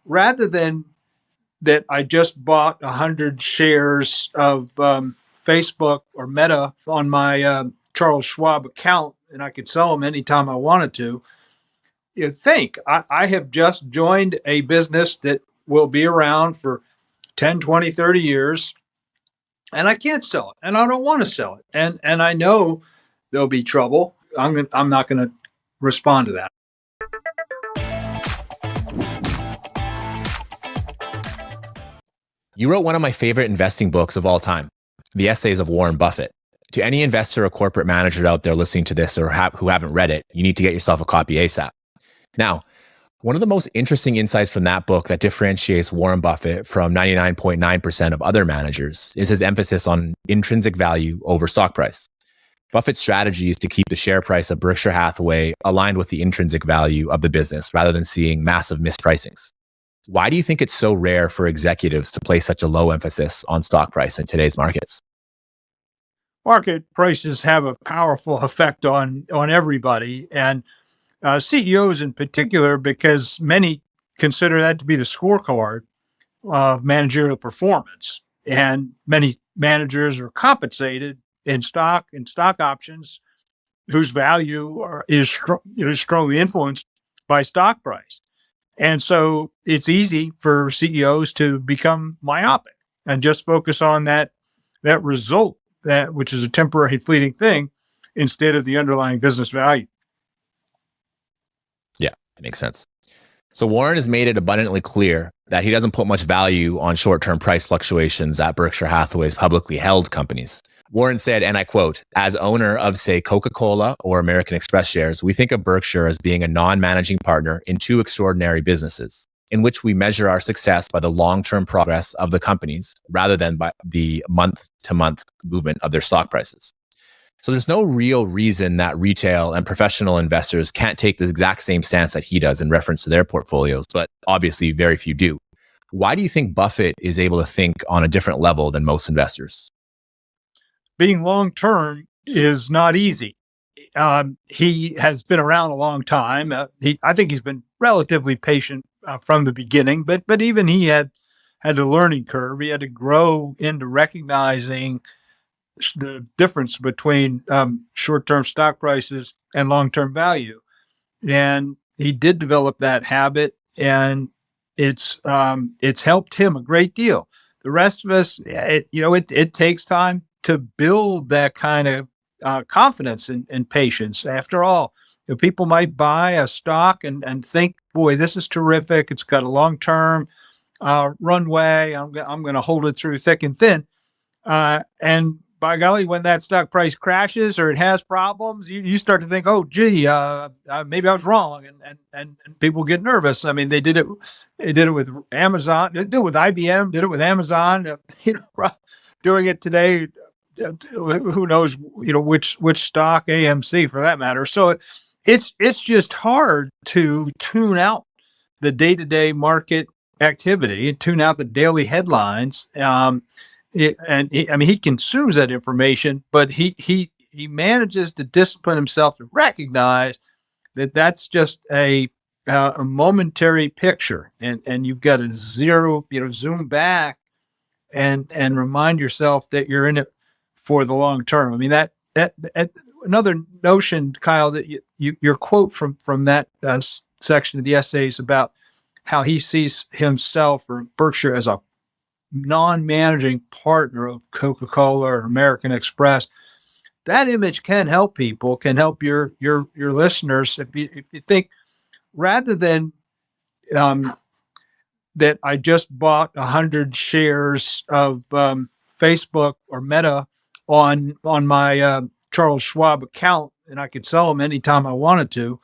rather than that I just bought 100 shares of Facebook or Meta on my Charles Schwab account and I could sell them anytime I wanted to. You think I have just joined a business that will be around for 10, 20, 30 years, and I can't sell it, and I don't want to sell it. And I know there'll be trouble. I'm not going to respond to that. You wrote one of my favorite investing books of all time, The Essays of Warren Buffett. To any investor or corporate manager out there listening to this or who haven't read it, you need to get yourself a copy ASAP. Now, one of the most interesting insights from that book that differentiates Warren Buffett from 99.9% of other managers is his emphasis on intrinsic value over stock price. Buffett's strategy is to keep the share price of Berkshire Hathaway aligned with the intrinsic value of the business rather than seeing massive mispricings. Why do you think it's so rare for executives to place such a low emphasis on stock price in today's markets? Market prices have a powerful effect on everybody, and CEOs in particular, because many consider that to be the scorecard of managerial performance. And many managers are compensated in stock and stock options whose value is strongly influenced by stock price. And so it's easy for CEOs to become myopic and just focus on that result, which is a temporary fleeting thing, instead of the underlying business value. Yeah, it makes sense. So Warren has made it abundantly clear that he doesn't put much value on short-term price fluctuations at Berkshire Hathaway's publicly held companies. Warren said, and I quote, "As owner of, say, Coca-Cola or American Express shares, we think of Berkshire as being a non-managing partner in two extraordinary businesses, in which we measure our success by the long-term progress of the companies rather than by the month-to-month movement of their stock prices." So there's no real reason that retail and professional investors can't take the exact same stance that he does in reference to their portfolios, but obviously very few do. Why do you think Buffett is able to think on a different level than most investors? Being long-term is not easy. He has been around a long time. I think he's been relatively patient from the beginning, but even he had a learning curve. He had to grow into recognizing the difference between short-term stock prices and long-term value. And he did develop that habit, and it's helped him a great deal. The rest of us, it takes time to build that kind of confidence and patience. After all, people might buy a stock and think, boy, this is terrific. It's got a long-term runway. I'm going to hold it through thick and thin. And by golly, when that stock price crashes or it has problems, you start to think, oh, gee, maybe I was wrong, and people get nervous. I mean, they did it with Amazon, they did it with IBM, did it with Amazon. Doing it today, who knows? Which stock, AMC for that matter. So it's just hard to tune out the day-to-day market activity, tune out the daily headlines. He consumes that information, but he manages to discipline himself to recognize that that's just a momentary picture, and you've got to zoom back and remind yourself that you're in it for the long term. I mean, that another notion, Kyle, that your quote from that section of the essays about how he sees himself or Berkshire as a non-managing partner of Coca-Cola or American Express. That image can help people, can help your listeners. If you think, rather than that I just bought 100 shares of Facebook or Meta on my Charles Schwab account and I could sell them anytime I wanted to.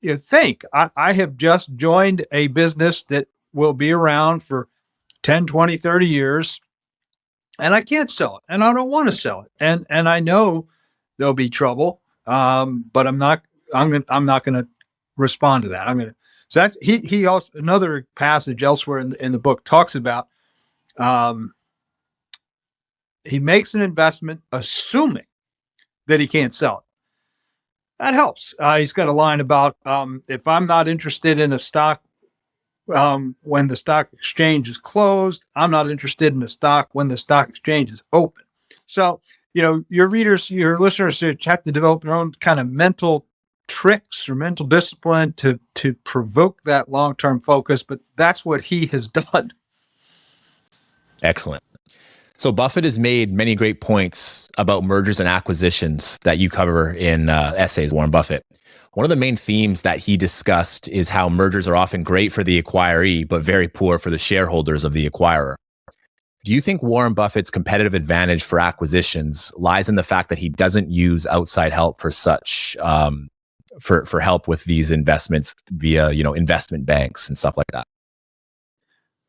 You think I have just joined a business that will be around for 10, 20, 30 years, and I can't sell it, and I don't want to sell it. And I know there'll be trouble, but I'm not going to respond to that. So that's, he also, another passage elsewhere in the book talks about, he makes an investment assuming that he can't sell it. That helps. He's got a line about, if I'm not interested in a stock when the stock exchange is closed. I'm not interested in the stock when the stock exchange is open. So, your readers, your listeners have to develop their own kind of mental tricks or mental discipline to provoke that long-term focus. But that's what he has done. Excellent. So Buffett has made many great points about mergers and acquisitions that you cover in Essays of Warren Buffett. One of the main themes that he discussed is how mergers are often great for the acquiree, but very poor for the shareholders of the acquirer. Do you think Warren Buffett's competitive advantage for acquisitions lies in the fact that he doesn't use outside help for such, for help with these investments via, investment banks and stuff like that?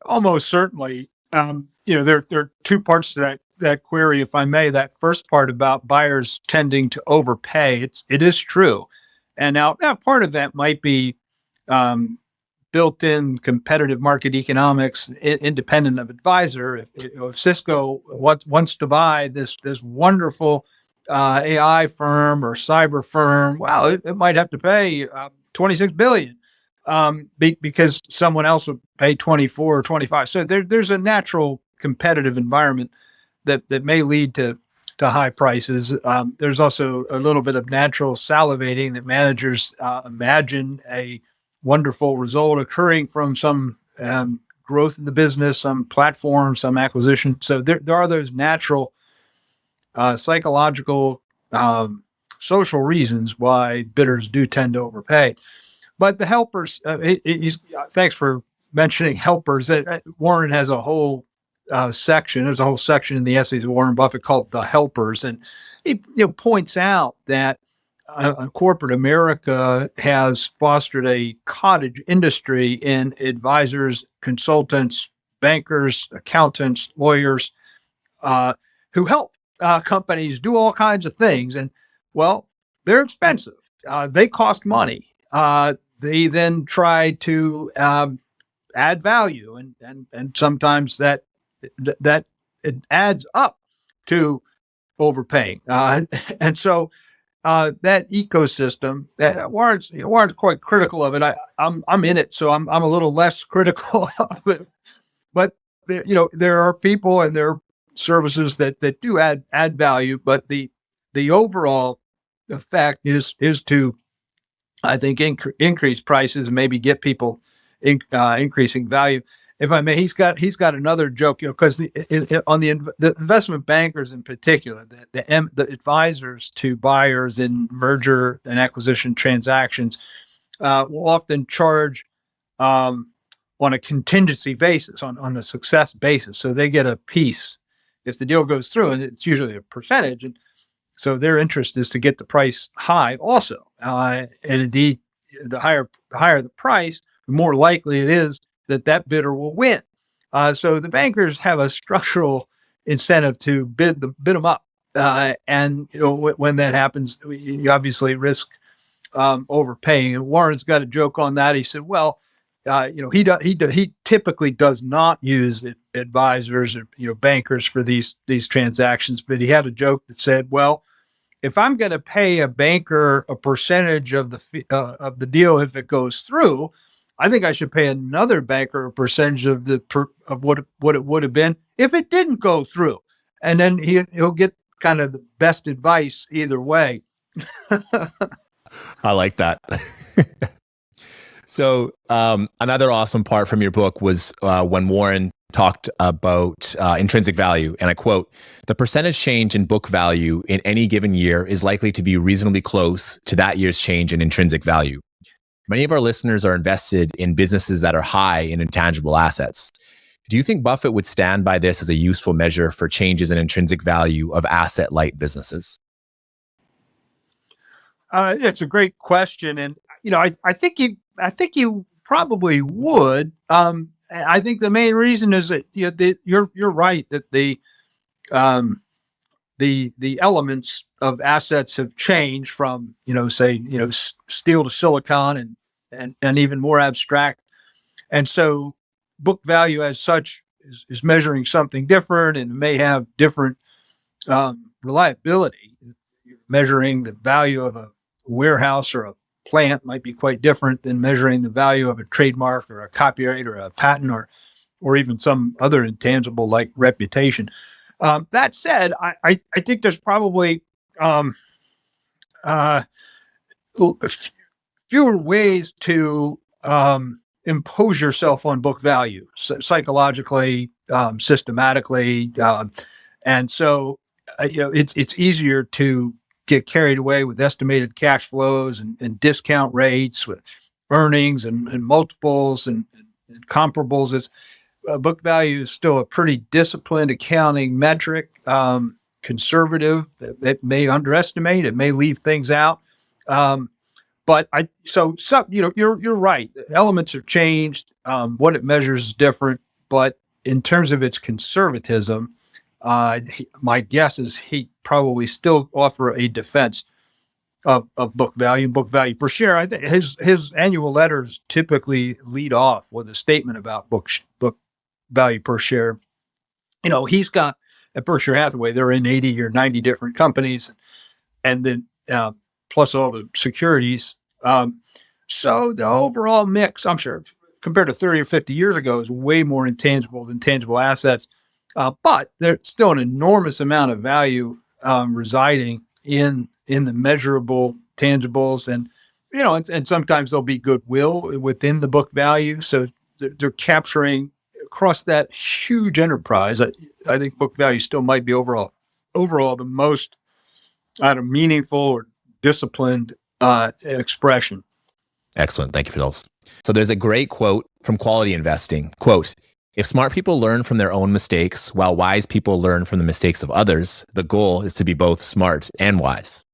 Almost certainly. There are two parts to that query, if I may. That first part about buyers tending to overpay, it is true. And now part of that might be built-in competitive market economics, independent of advisor. If Cisco wants to buy this wonderful AI firm or cyber firm, well, it might have to pay $26 billion. Because someone else would pay 24 or 25. So there's a natural competitive environment that may lead to high prices. There's also a little bit of natural salivating that managers imagine a wonderful result occurring from some growth in the business, some platform, some acquisition. So there are those natural psychological, social reasons why bidders do tend to overpay. But the helpers, thanks for mentioning helpers. Warren has a whole section. There's a whole section in the Essays of Warren Buffett called "The Helpers," and he points out that corporate America has fostered a cottage industry in advisors, consultants, bankers, accountants, lawyers, who help companies do all kinds of things. And well, they're expensive. They cost money. They then try to add value, and sometimes that it adds up to overpaying. And so that ecosystem, Warren's quite critical of it. I'm in it, so I'm a little less critical of it. But there are people and there are services that do add value, but the overall effect is to, I think, increase prices and maybe get people increasing value. If I may, he's got another joke, because on the investment bankers in particular, the advisors to buyers in merger and acquisition transactions will often charge on a contingency basis, on a success basis. So they get a piece if the deal goes through, and it's usually a percentage. And so their interest is to get the price high also. And indeed, the higher the price, the more likely it is that bidder will win. So the bankers have a structural incentive to bid them up. And when that happens, you obviously risk overpaying. And Warren's got a joke on that. He said, well, he typically does not use advisors or bankers for these transactions, but he had a joke that said, well, if I'm going to pay a banker a percentage of the deal if it goes through, I think I should pay another banker a percentage of what it would have been if it didn't go through, and then he'll get kind of the best advice either way. I like that. So another awesome part from your book was when Warren talked about intrinsic value, and I quote, "The percentage change in book value in any given year is likely to be reasonably close to that year's change in intrinsic value. Many of our listeners are invested in businesses that are high in intangible assets. Do you think Buffett would stand by this as a useful measure for changes in intrinsic value of asset-light businesses?" It's a great question, and I think you probably would. I think the main reason is that you're right that the elements of assets have changed from steel to silicon and even more abstract, and so book value as such is measuring something different and may have different reliability. You're measuring the value of a warehouse or a plant might be quite different than measuring the value of a trademark or a copyright or a patent or even some other intangible like reputation. That said, I think there's probably uh, fewer ways to impose yourself on book value psychologically, systematically, and so it's easier to get carried away with estimated cash flows and discount rates, with earnings and multiples and comparables. It's book value is still a pretty disciplined accounting metric, conservative. It may underestimate, it may leave things out. But you're right. Elements have changed. What it measures is different, but in terms of its conservatism, my guess is he probably still offer a defense of book value per share. I think his annual letters typically lead off with a statement about book value per share. He's got at Berkshire Hathaway, they're in 80 or 90 different companies, and then plus all the securities. So the overall mix, I'm sure, compared to 30 or 50 years ago, is way more intangible than tangible assets. But there's still an enormous amount of value residing in the measurable tangibles, and sometimes there'll be goodwill within the book value. So they're capturing across that huge enterprise. I think book value still might be overall the most meaningful or disciplined expression. Excellent. Thank you for those. So there's a great quote from Quality Investing. Quote, "If smart people learn from their own mistakes while wise people learn from the mistakes of others, the goal is to be both smart and wise."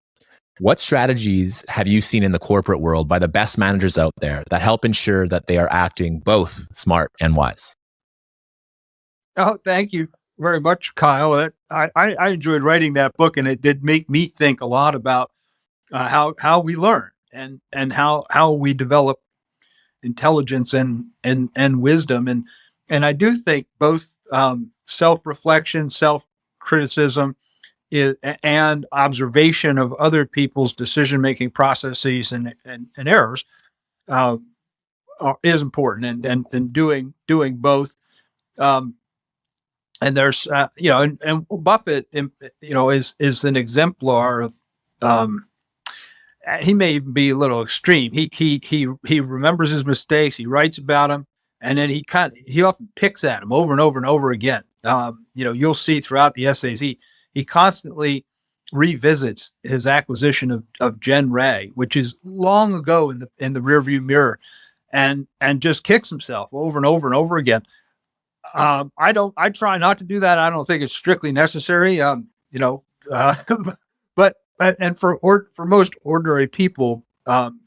What strategies have you seen in the corporate world by the best managers out there that help ensure that they are acting both smart and wise? Oh, thank you very much, Kyle. I enjoyed writing that book, and it did make me think a lot about how we learn and how we develop intelligence and wisdom. And I do think both self-reflection, self-criticism, and observation of other people's decision-making processes and errors is important, and doing both. And there's and Buffett, is an exemplar of. He may even be a little extreme. He remembers his mistakes. He writes about them, and then he often picks at them over and over and over again. You'll see throughout the essays he constantly revisits his acquisition of Gen Ray, which is long ago in the rearview mirror, and just kicks himself over and over and over again. I try not to do that. I don't think it's strictly necessary. But and for most ordinary people,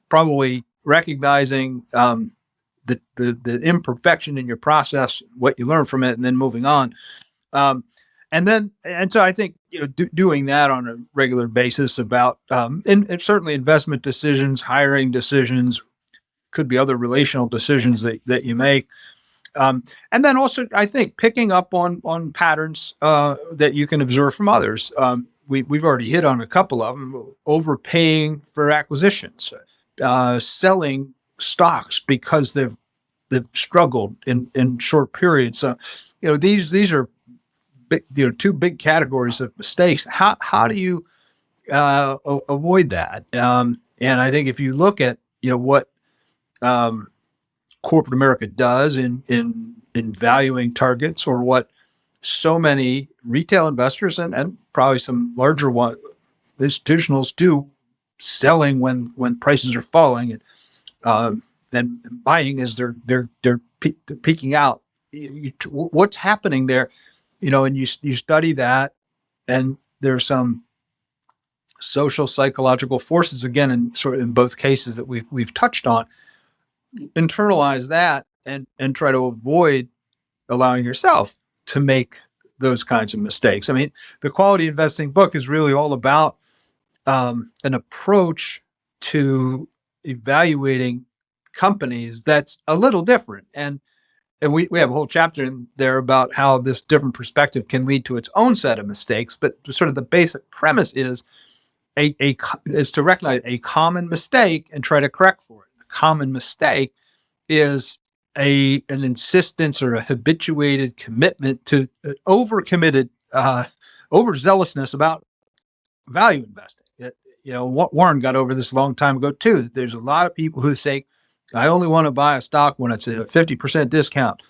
probably recognizing the imperfection in your process, what you learn from it, and then moving on. And so I think doing that on a regular basis about and certainly investment decisions, hiring decisions, could be other relational decisions that you make. And then also, I think picking up on patterns that you can observe from others. We've already hit on a couple of them: overpaying for acquisitions, selling stocks because they've struggled in short periods. So, these are big, two big categories of mistakes. How do you avoid that? And I think if you look at what corporate America does in valuing targets, or what so many retail investors and probably some larger institutionals do, selling when prices are falling, and buying as they're peaking out. What's happening there? And you study that, and there's some social psychological forces again, in both cases that we've touched on. Internalize that and try to avoid allowing yourself to make those kinds of mistakes. I mean, the Quality Investing book is really all about an approach to evaluating companies that's a little different. And we have a whole chapter in there about how this different perspective can lead to its own set of mistakes. But sort of the basic premise is is to recognize a common mistake and try to correct for it. The common mistake is an insistence or a habituated commitment to overcommitted, overzealousness about value investing. Warren got over this a long time ago too. There's a lot of people who say, I only want to buy a stock when it's a 50% discount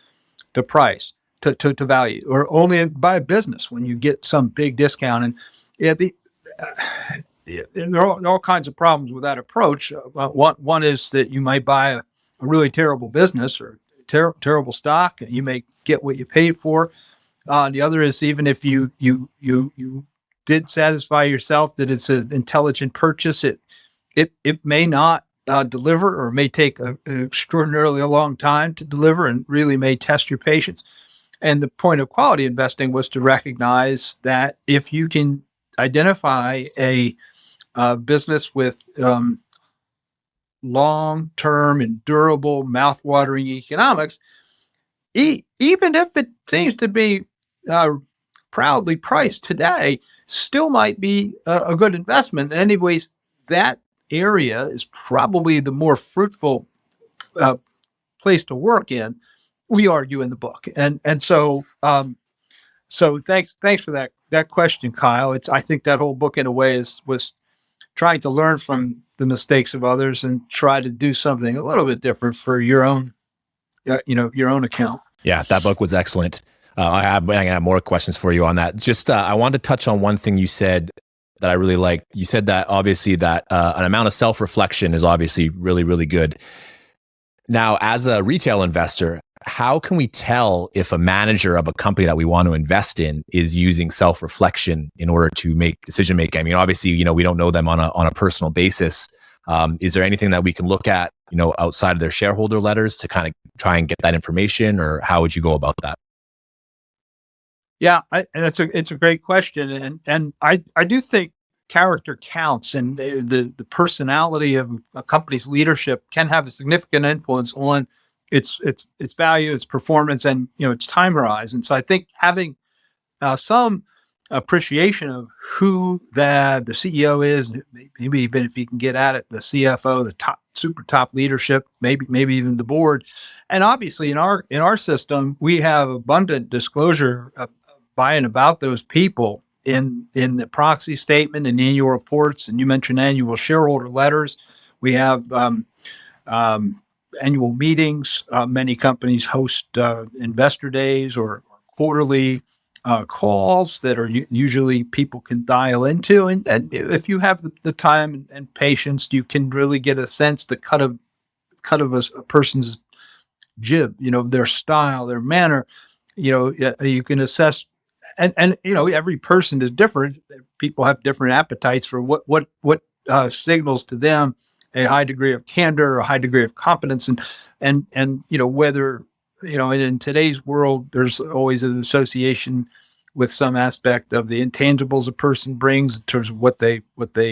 to price, to value, or only buy a business when you get some big discount. And there are all kinds of problems with that approach. One is that you might buy a really terrible business or terrible stock, and you may get what you paid for. The other is, even if you did satisfy yourself that it's an intelligent purchase, it may not deliver, or may take an extraordinarily long time to deliver, and really may test your patience. And the point of quality investing was to recognize that if you can identify a business with long-term and durable, mouth-watering economics, even if it seems to be proudly priced today, still might be a good investment. Anyways, that area is probably the more fruitful place to work in, we argue in the book. And so thanks for that question, Kyle. I think that whole book, in a way, was trying to learn from the mistakes of others and try to do something a little bit different for your own account. Yeah, that book was excellent. I have more questions for you on that. Just I wanted to touch on one thing you said that I really liked. You said that obviously that an amount of self-reflection is obviously really, really good. Now, as a retail investor, how can we tell if a manager of a company that we want to invest in is using self-reflection in order to make decision making? I mean, obviously, we don't know them on a personal basis. Is there anything that we can look at, outside of their shareholder letters to kind of try and get that information, or how would you go about that? Yeah, it's a great question, and I do think character counts, and the personality of a company's leadership can have a significant influence on its value, its performance, and its time horizon. So I think having some appreciation of who the CEO is, maybe even if you can get at it, the CFO, the super top leadership, maybe even the board. And obviously in our system, we have abundant disclosure by and about those people in the proxy statement and annual reports. And you mentioned annual shareholder letters. We have annual meetings. Many companies host investor days or quarterly calls that are usually people can dial into. And if you have the time and patience, you can really get a sense, the cut of a person's jib, their style, their manner. You can assess. And every person is different. People have different appetites for what signals to them a high degree of candor, a high degree of competence, and whether in today's world there's always an association with some aspect of the intangibles a person brings in terms of what they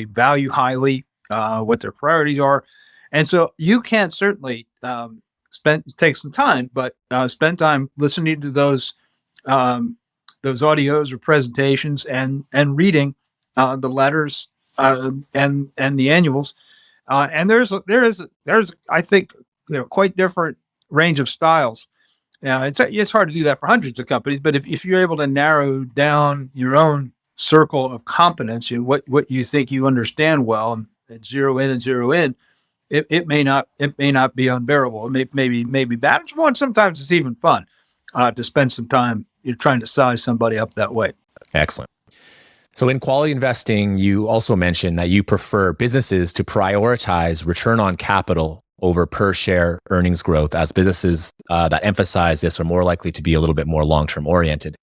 value highly, what their priorities are, and so you can certainly take some time, but spend time listening to those audios or presentations and reading the letters and the annuals. And there is I think quite different range of styles. Now it's hard to do that for hundreds of companies, but if you're able to narrow down your own circle of competence, what you think you understand well, and zero in and zero in, it may not be unbearable. It may be manageable, and sometimes it's even fun to spend some time you're trying to size somebody up that way. Excellent. So in quality investing, you also mentioned that you prefer businesses to prioritize return on capital over per share earnings growth, as businesses that emphasize this are more likely to be a little bit more long-term oriented.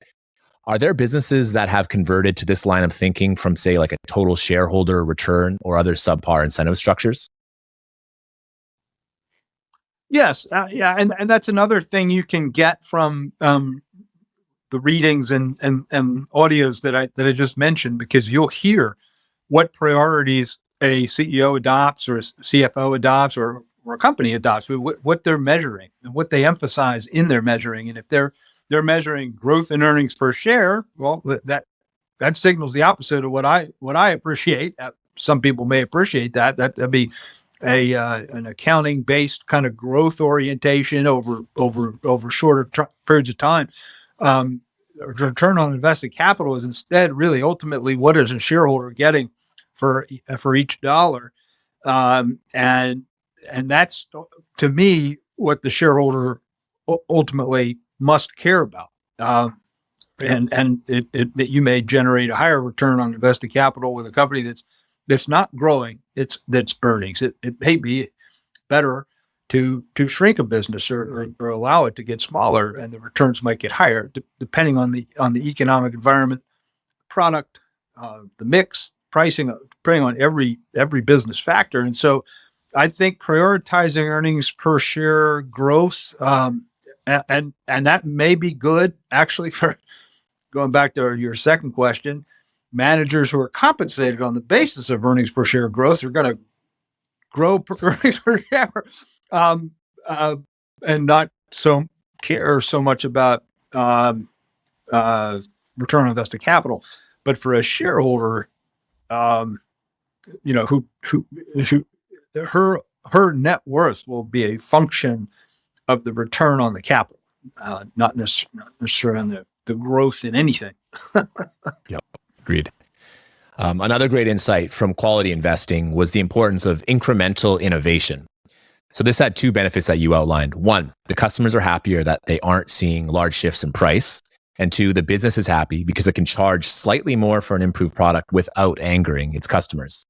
Are there businesses that have converted to this line of thinking from, say, like a total shareholder return or other subpar incentive structures? Yes. And that's another thing you can get from the readings and audios that I just mentioned, because you'll hear what priorities a CEO adopts, or a CFO adopts, or a company adopts, what they're measuring and what they emphasize in their measuring. And if they're measuring growth in earnings per share, well, that signals the opposite of what I appreciate. some people may appreciate that. That'd be an accounting based kind of growth orientation over shorter periods of time. Return on invested capital is instead really ultimately what is a shareholder getting for each dollar, and that's, to me, what the shareholder ultimately must care about. And you may generate a higher return on invested capital with a company that's not growing its earnings. It may be better to shrink a business or allow it to get smaller, and the returns might get higher depending on the economic environment, product, the mix, pricing, depending on every business factor. And so, I think prioritizing earnings per share growth, and that may be good actually for going back to your second question. Managers who are compensated on the basis of earnings per share growth are going to grow earnings per share, um, and not care so much about return on invested capital. But for a shareholder, who her net worth will be a function of the return on the capital, not necessarily on the growth in anything. Yep, agreed. Another great insight from quality investing was the importance of incremental innovation. So this had two benefits that you outlined. One, the customers are happier that they aren't seeing large shifts in price. And two, the business is happy because it can charge slightly more for an improved product without angering its customers.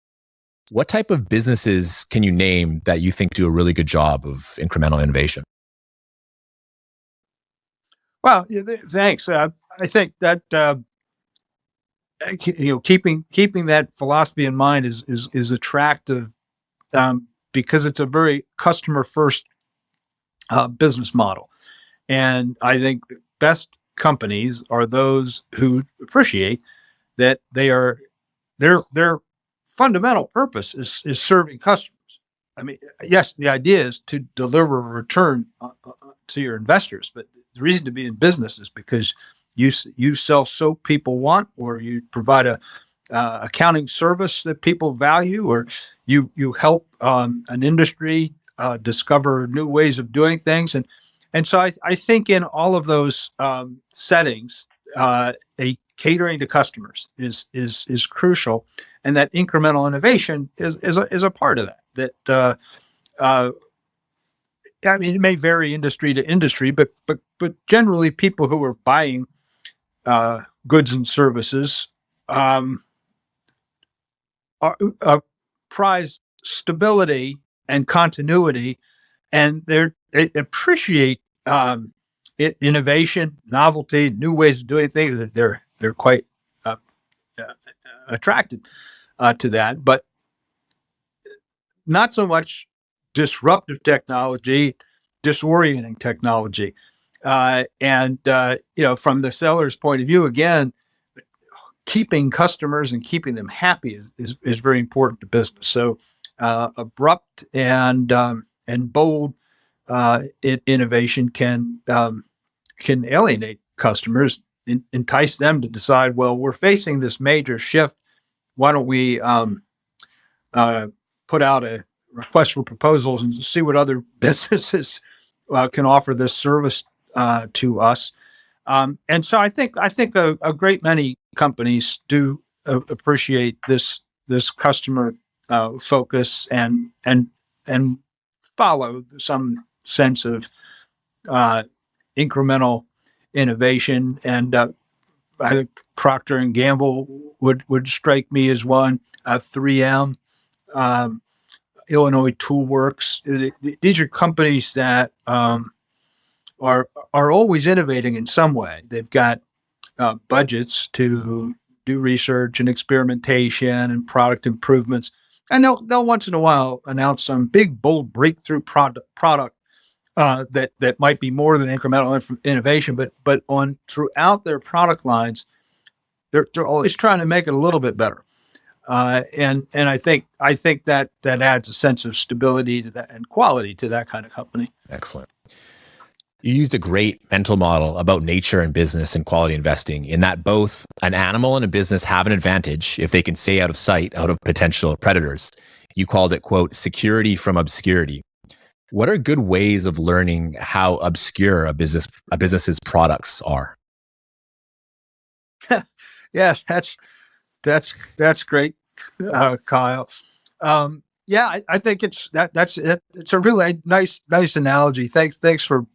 What type of businesses can you name that you think do a really good job of incremental innovation? Well, yeah, thanks. I think that keeping that philosophy in mind is attractive, because it's a very customer first business model, and I think the best companies are those who appreciate that their fundamental purpose is serving customers. I mean, yes, the idea is to deliver a return to your investors, but the reason to be in business is because you sell soap people want, or you provide a accounting service that people value, or you help an industry discover new ways of doing things, and so I think in all of those settings, a catering to customers is crucial, and that incremental innovation is a part of that. I mean, it may vary industry to industry, but generally, people who are buying goods and services prize stability and continuity, and they appreciate innovation, novelty, new ways of doing things. That they're quite attracted to that, but not so much disruptive technology, disorienting technology. And from the seller's point of view, again, keeping customers and keeping them happy is very important to business. So abrupt and bold innovation can alienate customers, entice them to decide, well, we're facing this major shift. Why don't we put out a request for proposals and see what other businesses can offer this service to us. And so I think a great many companies do appreciate this customer focus and follow some sense of incremental innovation. And I think Procter and Gamble would strike me as one. 3M, Illinois Tool Works. These are companies that are always innovating in some way. They've got budgets to do research and experimentation and product improvements, and they'll once in a while announce some big, bold breakthrough product that might be more than incremental innovation. But throughout their product lines, they're always trying to make it a little bit better. And I think that adds a sense of stability to that and quality to that kind of company. Excellent. You used a great mental model about nature and business and quality investing, in that both an animal and a business have an advantage if they can stay out of sight, out of potential predators. You called it, quote, security from obscurity. What are good ways of learning how obscure a business's products are? Yes, that's great, Kyle. Yeah, I think that's it. It's a really nice analogy. Thanks for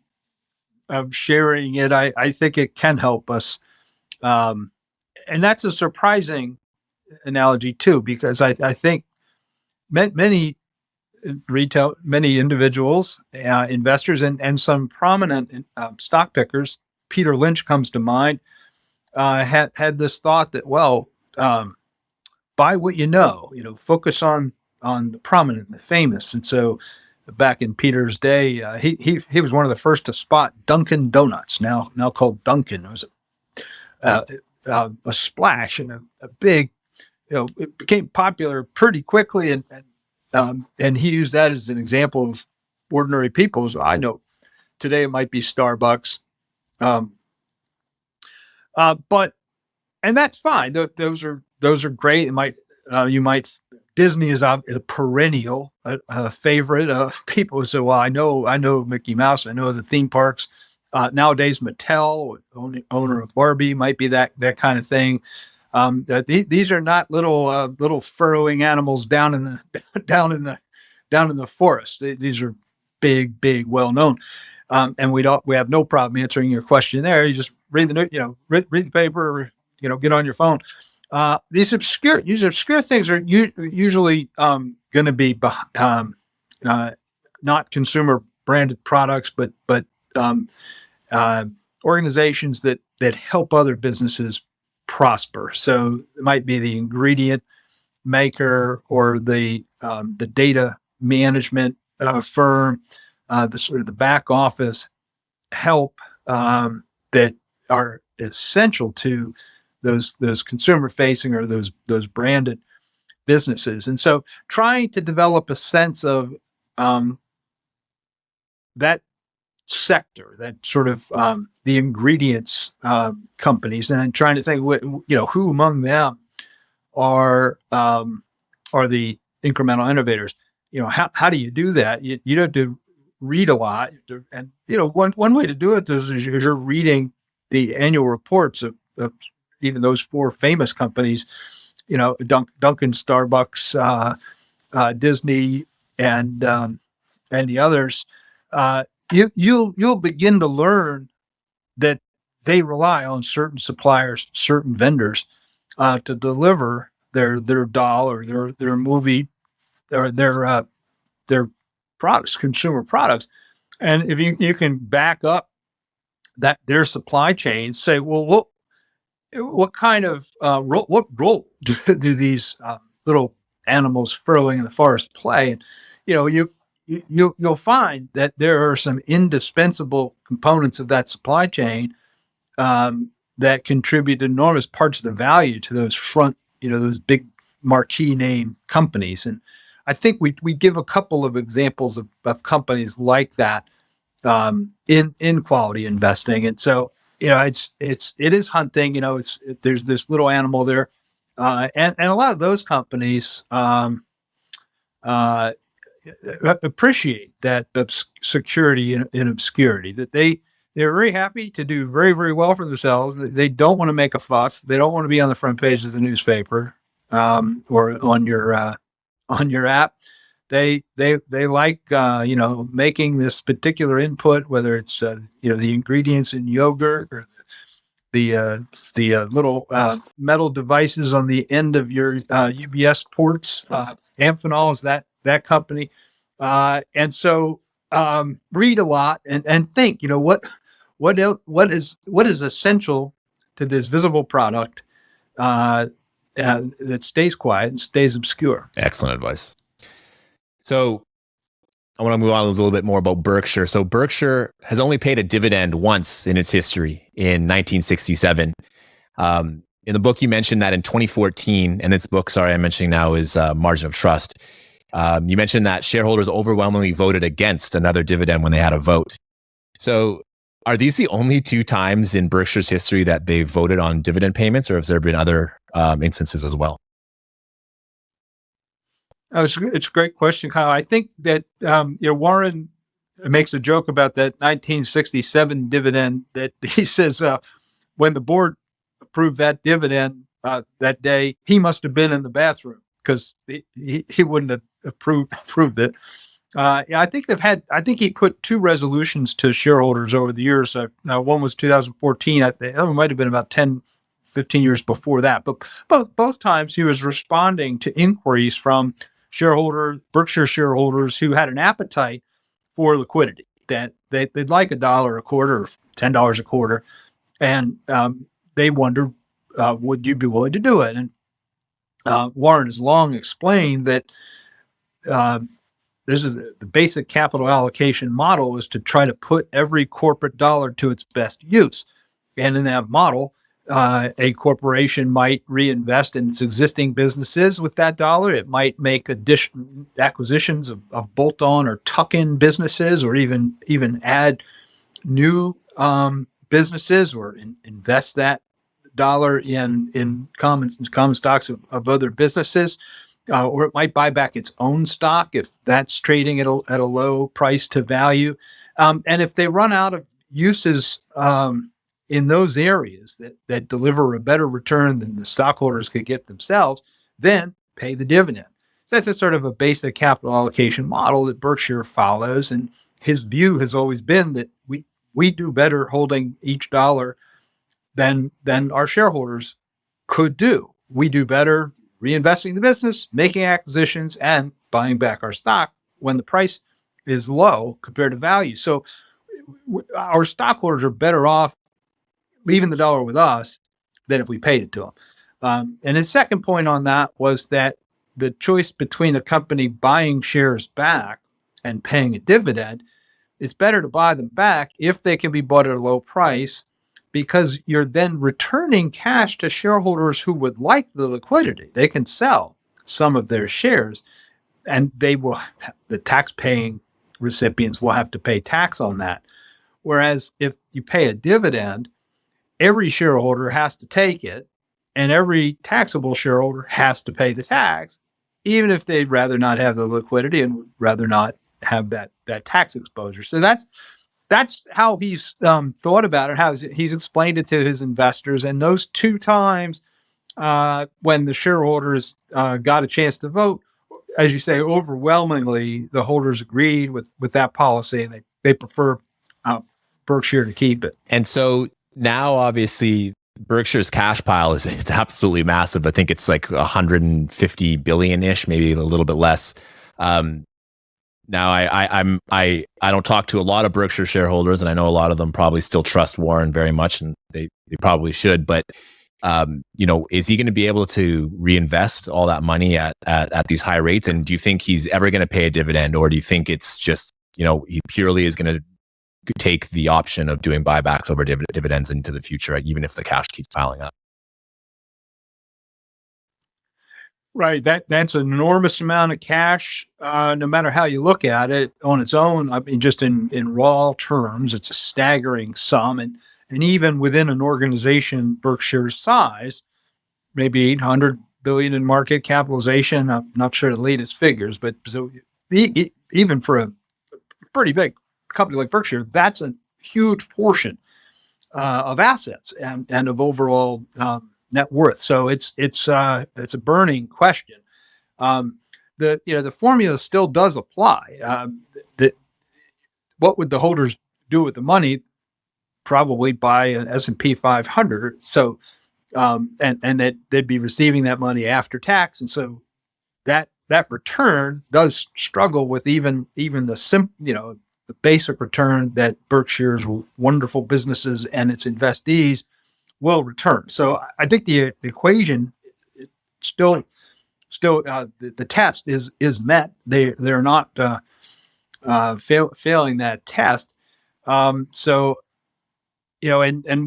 sharing it. I think it can help us, and that's a surprising analogy too, because I think many individuals, investors, and some prominent stock pickers. Peter Lynch comes to mind. Had this thought that, well, buy what you know. Focus on the prominent, the famous. And so, back in Peter's day, he was one of the first to spot Dunkin' Donuts, now called Dunkin'. It was a splash and a big, it became popular pretty quickly, and he used that as an example of ordinary people. So I know today it might be Starbucks, um, but and that's fine. Those are great. You might Disney is a perennial a favorite. People say, "Well, I know Mickey Mouse. I know the theme parks." Nowadays, Mattel, owner of Barbie, might be that kind of thing. These are not little furrowing animals down in the down in the forest. These are big, well known. And we have no problem answering your question there. You just read read the paper, or, get on your phone. These obscure things are usually going to be not consumer branded products, but organizations that help other businesses prosper. So it might be the ingredient maker or the data management firm, the sort of the back office help that are essential to those consumer facing or those branded businesses. And so trying to develop a sense of that sector, that sort of the ingredients companies, and trying to think who among them are the incremental innovators. How do you do that? You have to read a lot, and one way to do it is you're reading the annual reports of even those four famous companies, Dunkin', Starbucks, Disney, and the others. You'll begin to learn that they rely on certain suppliers, certain vendors, to deliver their doll or their movie or their products, consumer products. And if you can back up that their supply chain, say, well, what kind of what role do these little animals furrowing in the forest play? And you'll find that there are some indispensable components of that supply chain that contribute enormous parts of the value to those big marquee name companies. And I think we give a couple of examples of companies like that in quality investing. And so, it is hunting, there's this little animal there. And a lot of those companies appreciate that security in obscurity, that they're very happy to do very, very well for themselves. They don't want to make a fuss. They don't want to be on the front page of the newspaper or on your app. They like making this particular input, whether it's the ingredients in yogurt or the little metal devices on the end of your UBS ports. Amphenol is that company, and so read a lot and think. What is essential to this visible product that stays quiet and stays obscure. Excellent advice. So I want to move on a little bit more about Berkshire. So Berkshire has only paid a dividend once in its history in 1967. In the book, you mentioned that in 2014, and this book, I'm mentioning now, is Margin of Trust. You mentioned that shareholders overwhelmingly voted against another dividend when they had a vote. So Are these the only two times in Berkshire's history that they voted on dividend payments, or have there been other instances as well? It's a great question, Kyle. I think that Warren makes a joke about that 1967 dividend that he says when the board approved that dividend that day, he must have been in the bathroom because he wouldn't have approved it. Yeah, I think he put two resolutions to shareholders over the years. One was 2014. I think it might have been about 10, 15 years before that. But both times he was responding to inquiries from Berkshire shareholders who had an appetite for liquidity, that they'd like $1 a quarter or $10 a quarter. And they wondered, would you be willing to do it? And Warren has long explained that this is the basic capital allocation model is to try to put every corporate dollar to its best use. And in that model, a corporation might reinvest in its existing businesses with that dollar. It might make acquisitions of bolt-on or tuck-in businesses, or even add new businesses, or invest that dollar in common stocks of other businesses. Or it might buy back its own stock if that's trading at a low price to value. And if they run out of uses in those areas that deliver a better return than the stockholders could get themselves, then pay the dividend. So that's a sort of a basic capital allocation model that Berkshire follows. And his view has always been that we do better holding each dollar than our shareholders could do. We do better reinvesting in the business, making acquisitions, and buying back our stock when the price is low compared to value. So our stockholders are better off leaving the dollar with us than if we paid it to them. And his second point on that was that the choice between a company buying shares back and paying a dividend, it's better to buy them back if they can be bought at a low price, because you're then returning cash to shareholders who would like the liquidity. They can sell some of their shares, and the tax-paying recipients will have to pay tax on that. Whereas if you pay a dividend, every shareholder has to take it, and every taxable shareholder has to pay the tax, even if they'd rather not have the liquidity and would rather not have that tax exposure. So that's how he's thought about it, how he's explained it to his investors. And those two times when the shareholders got a chance to vote, as you say, overwhelmingly, the holders agreed with that policy, and they prefer Berkshire to keep it. And so now, obviously, Berkshire's cash pile it's absolutely massive. I think it's like 150 billion-ish, maybe a little bit less. Now, I don't talk to a lot of Berkshire shareholders, and I know a lot of them probably still trust Warren very much, and they probably should. But is he going to be able to reinvest all that money at these high rates? And do you think he's ever going to pay a dividend, or do you think it's just he purely is going to take the option of doing buybacks over dividends into the future, even if the cash keeps piling up? Right. That's an enormous amount of cash, no matter how you look at it on its own. I mean, just in raw terms, it's a staggering sum. And even within an organization Berkshire's size, maybe 800 billion in market capitalization. I'm not sure the latest figures, but so even for a pretty big company like Berkshire, that's a huge portion of assets and of overall net worth. So it's a burning question. The formula still does apply. What would the holders do with the money? Probably buy an S&P 500. So and that they'd be receiving that money after tax, and so that return does struggle with even the basic return that Berkshire's wonderful businesses and its investees will return. So I think the equation still the test is met. They're not failing that test. And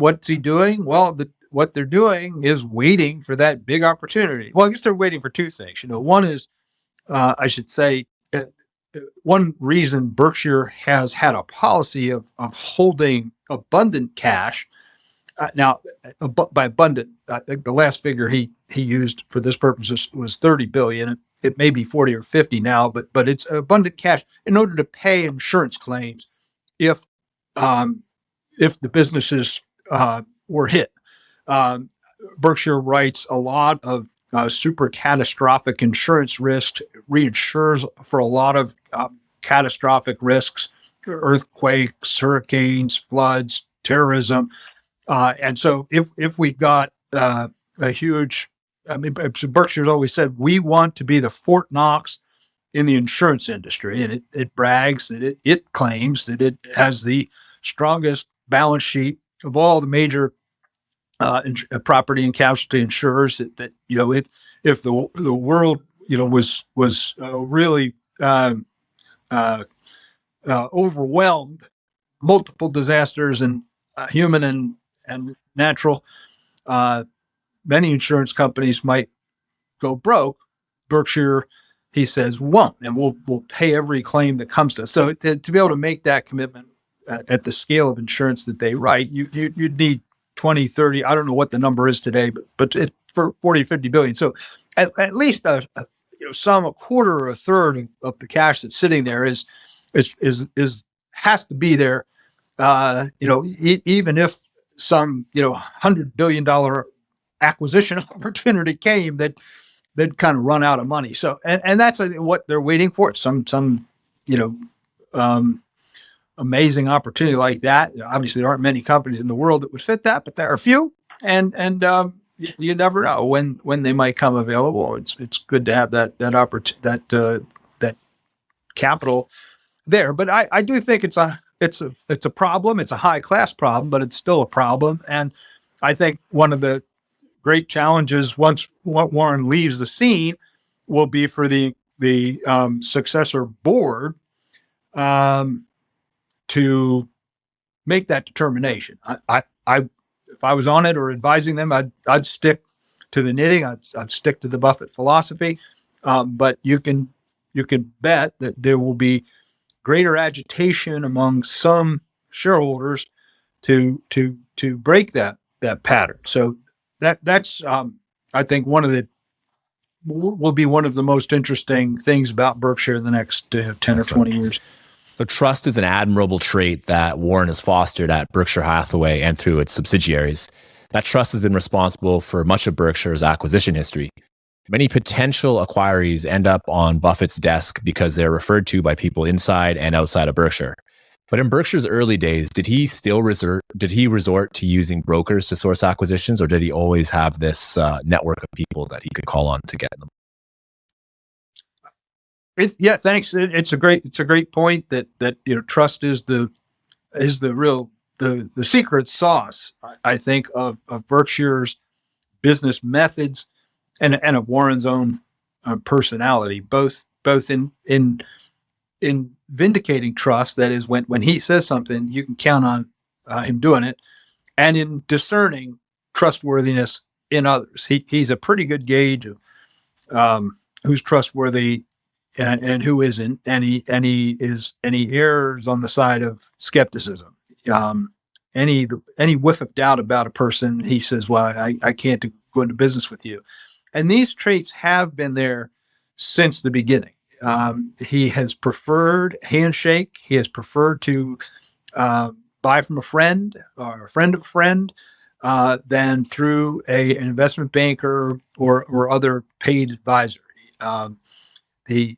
what's he doing? Well, what they're doing is waiting for that big opportunity. Well, I guess they're waiting for two things. One is, I should say, one reason Berkshire has had a policy of holding abundant cash. Now, by abundant, I think the last figure he used for this purpose was 30 billion. It may be 40 or 50 now, but it's abundant cash in order to pay insurance claims if the businesses were hit. Berkshire writes a lot of super catastrophic insurance risks, reinsures for a lot of catastrophic risks, earthquakes, hurricanes, floods, terrorism. And so if we got a huge, I mean, Berkshire's always said, we want to be the Fort Knox in the insurance industry. And it brags that it claims that it has the strongest balance sheet of all the major property and casualty insurers. That if the world was really overwhelmed, multiple disasters and human and natural, many insurance companies might go broke. Berkshire, he says, won't, and we'll pay every claim that comes to us. So to be able to make that commitment at the scale of insurance that they write, you'd need 20, 30, I don't know what the number is today, but for 40, 50 billion. So at least a quarter or a third of the cash that's sitting there is has to be there. Even if some $100 billion acquisition opportunity came, that they'd kind of run out of money. So and that's what they're waiting for. Some amazing opportunity like that. Obviously, there aren't many companies in the world that would fit that, but there are a few, and you never know when they might come available. It's good to have that capital there. But I do think it's a problem. It's a high class problem, but it's still a problem. And I think one of the great challenges once Warren leaves the scene will be for the successor board to make that determination. If I was on it or advising them, I'd stick to the knitting. I'd stick to the Buffett philosophy. But you can bet that there will be greater agitation among some shareholders to break that pattern. So that's I think will be one of the most interesting things about Berkshire in the next 10 or 20 years. So trust is an admirable trait that Warren has fostered at Berkshire Hathaway and through its subsidiaries. That trust has been responsible for much of Berkshire's acquisition history. Many potential acquirees end up on Buffett's desk because they're referred to by people inside and outside of Berkshire. But in Berkshire's early days, did he resort to using brokers to source acquisitions, or did he always have this network of people that he could call on to get them? Thanks. It's a great point that trust is the real the secret sauce, I think, of Berkshire's business methods and of Warren's own personality, both in vindicating trust, that is when he says something you can count on him doing it, and in discerning trustworthiness in others. He's a pretty good gauge of who's trustworthy and who isn't, and he errs on the side of skepticism. Any whiff of doubt about a person, he says, well, I can't go into business with you. And these traits have been there since the beginning. He has preferred handshake. He has preferred to buy from a friend or a friend of a friend than through an investment banker or other paid advisor. He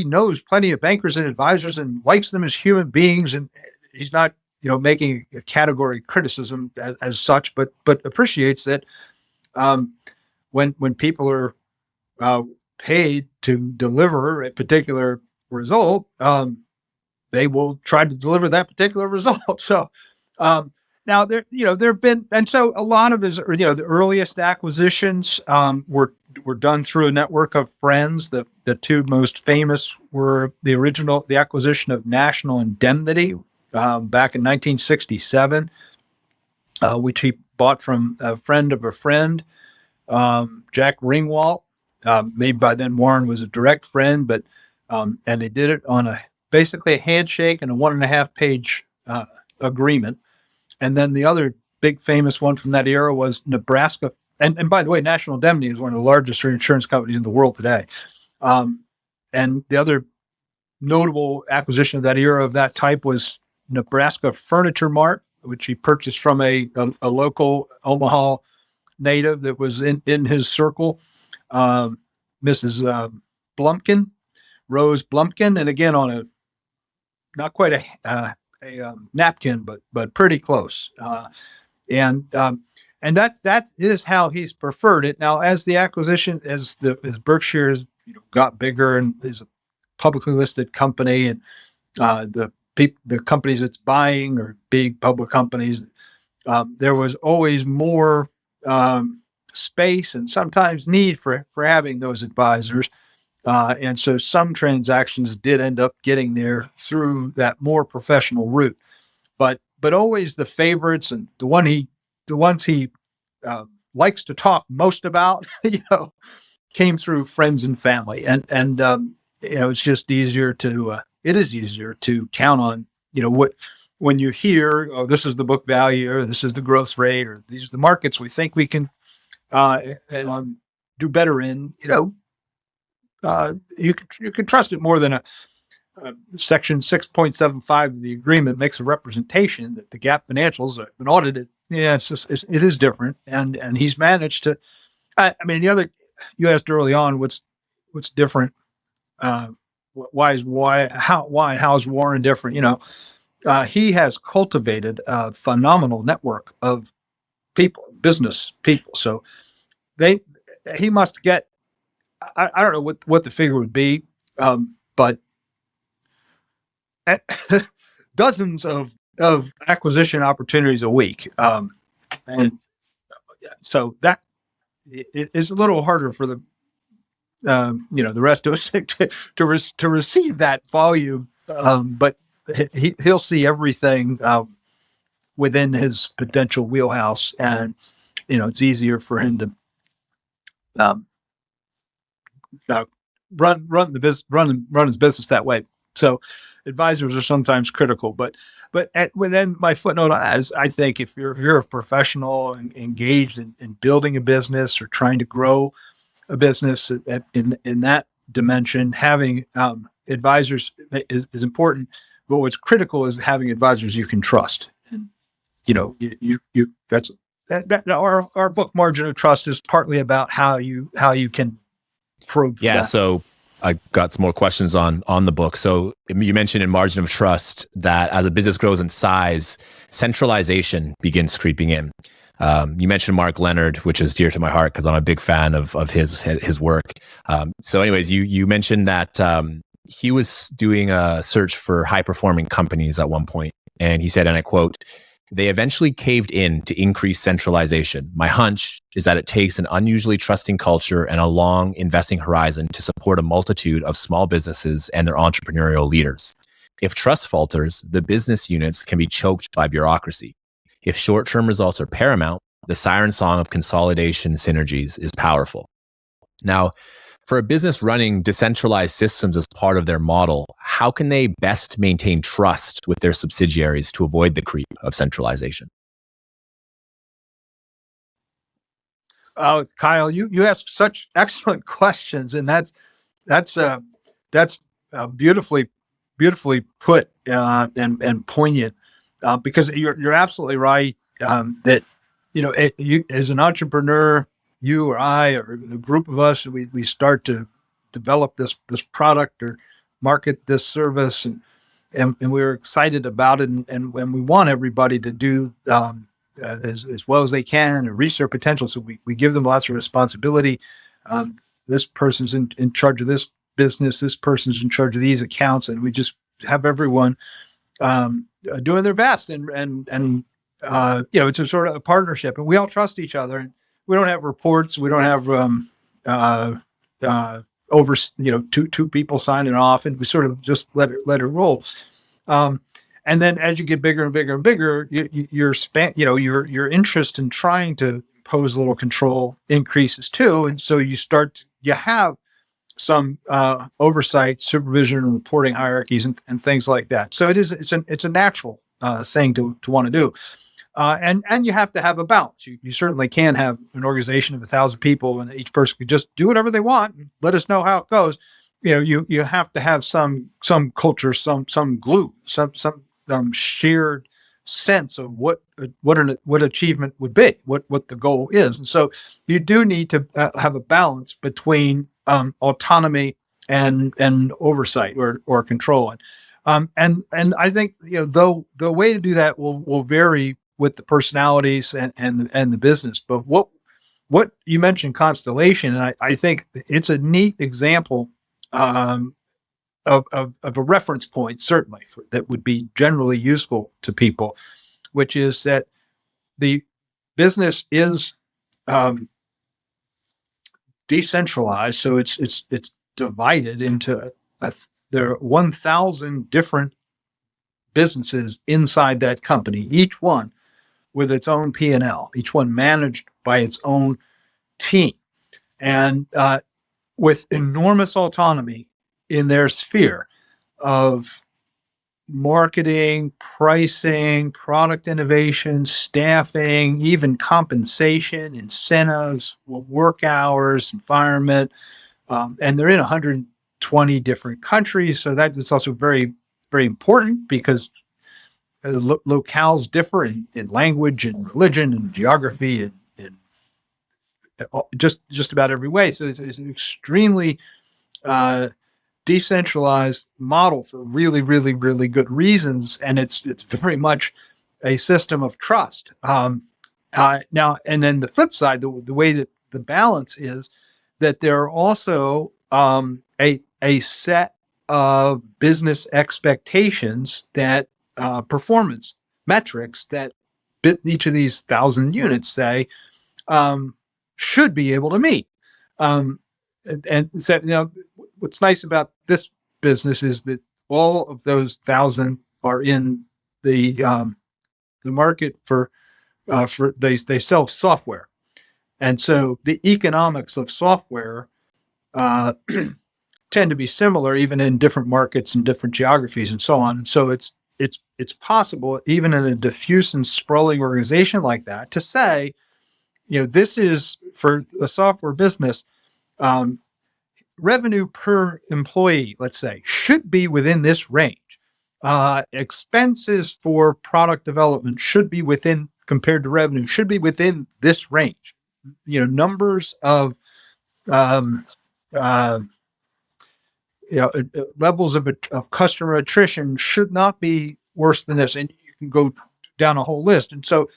knows plenty of bankers and advisors and likes them as human beings, and he's not making a category criticism as such, but appreciates that when people are paid to deliver a particular result, they will try to deliver that particular result. So now there have been, and so a lot of his the earliest acquisitions were done through a network of friends. The two most famous were the acquisition of National Indemnity back in 1967, which he bought from a friend of a friend, Jack Ringwalt, Made by then Warren was a direct friend, but and they did it on basically a handshake and a 1.5-page agreement. And then the other big famous one from that era was Nebraska. And by the way, National Indemnity is one of the largest insurance companies in the world today. And the other notable acquisition of that era of that type was Nebraska Furniture Mart, which he purchased from a local Omaha native that was in his circle, Mrs. Blumpkin, Rose Blumpkin, and again on a not quite a napkin, but pretty close. And that is how he's preferred it. Now, as the acquisition, as Berkshire has got bigger and is a publicly listed company, and the companies it's buying are big public companies, there was always more space and sometimes need for having those advisors. And so some transactions did end up getting there through that more professional route, but always the favorites and the ones he likes to talk most about, came through friends and family, and it's just easier to it is easier to count on when you hear, oh, this is the book value, or this is the growth rate, or these are the markets we think we can do better in. You can trust it more than a Section 6.75 of the agreement makes a representation that the GAAP financials have been audited. Yeah, it is different, and he's managed to. I mean, the other you asked early on, what's different? How is Warren different? He has cultivated a phenomenal network of people, business people. So he must get. I don't know what the figure would be, but dozens of acquisition opportunities a week, and so that it is a little harder for the the rest of us to receive that volume, but he'll see everything within his potential wheelhouse, and it's easier for him to run his business that way. So advisors are sometimes critical, but within my footnote on that is, I think if you're a professional and engaged in building a business or trying to grow a business in that dimension, having advisors is important. But what's critical is having advisors you can trust. And our book Margin of Trust is partly about how you can probe. Yeah. That. So I got some more questions on the book. So you mentioned in Margin of Trust that as a business grows in size, centralization begins creeping in. You mentioned Mark Leonard, which is dear to my heart because I'm a big fan of his work. So anyways, you mentioned that he was doing a search for high performing companies at one point, and he said, and I quote, "They eventually caved in to increase centralization. My hunch is that it takes an unusually trusting culture and a long investing horizon to support a multitude of small businesses and their entrepreneurial leaders. If trust falters, the business units can be choked by bureaucracy. If short-term results are paramount, the siren song of consolidation synergies is powerful." Now, for a business running decentralized systems as part of their model, how can they best maintain trust with their subsidiaries to avoid the creep of centralization? Kyle, you ask such excellent questions, and that's beautifully put and poignant, because you're absolutely right, that you as an entrepreneur, you or I or the group of us, we start to develop this product or market this service, and we're excited about it, and we want everybody to do as well as they can and reach their potential. So we give them lots of responsibility. This person's in charge of this business. This person's in charge of these accounts, and we just have everyone doing their best. And it's a sort of a partnership, and we all trust each other. And we don't have reports. We don't have two people signing off, and we sort of just let it roll. And then as you get bigger and bigger and bigger, your interest in trying to impose a little control increases too. And so you start you have some oversight, supervision, and reporting hierarchies and things like that. So it's a natural thing to want to do. And you have to have a balance. You certainly can have an organization of 1,000 people, and each person could just do whatever they want and let us know how it goes. You have to have some culture, some glue, some shared sense of what achievement would be, what the goal is. And so you do need to have a balance between autonomy and oversight or control. And I think though the way to do that will vary with the personalities and the business. But what you mentioned, Constellation, and I think it's a neat example of a reference point, certainly, that would be generally useful to people, which is that the business is decentralized, so it's divided into there are 1,000 different businesses inside that company, each one with its own P&L, each one managed by its own team, and with enormous autonomy in their sphere of marketing, pricing, product innovation, staffing, even compensation, incentives, work hours, environment. And they're in 120 different countries. So that is also very, very important because locales differ in language and religion and geography and just about every way. So it's an extremely decentralized model for really, really, really good reasons, and it's very much a system of trust. Now, and then the flip side, the way that the balance is that there are also a set of business expectations that performance metrics that each of these 1,000 units say should be able to meet. And so, what's nice about this business is that all of those 1,000 are in the market for they sell software, and so the economics of software tend to be similar even in different markets and different geographies and so on. And so it's possible even in a diffuse and sprawling organization like that to say, this is for a software business. Revenue per employee, let's say, should be within this range. Expenses for product development should be within, compared to revenue, should be within this range. Numbers of levels of customer attrition should not be worse than this, and you can go down a whole list. And so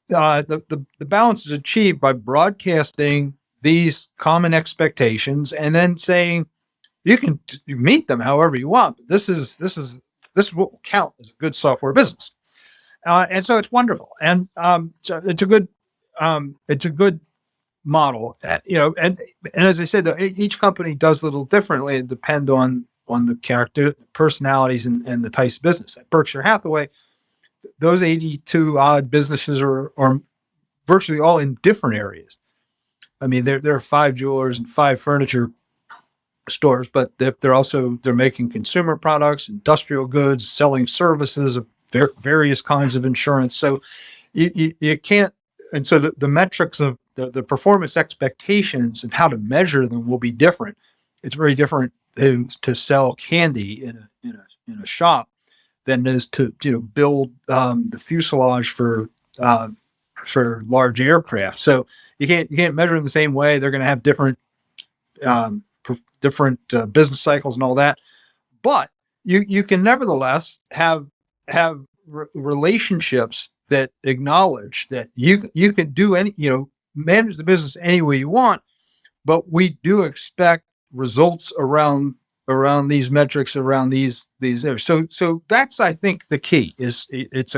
the balance is achieved by broadcasting these common expectations and then saying you can meet them however you want. But this is what will count as a good software business, and so it's wonderful, and so it's a good model. And as I said, each company does a little differently. It depends on the character, personalities, and the types of business. At Berkshire Hathaway, those 82 odd businesses are virtually all in different areas. I mean, there are 5 jewelers and 5 furniture stores, but they're making consumer products, industrial goods, selling services of various kinds of insurance. So you can't, and so the metrics of the performance expectations and how to measure them will be different. It's very different to sell candy in a shop than it is to build the fuselage for large aircraft. So you can't measure them the same way. They're going to have different business cycles and all that. But you can nevertheless have relationships that acknowledge that you can do manage the business any way you want, but we do expect results around these metrics, around these areas. So that's, I think, the key is it's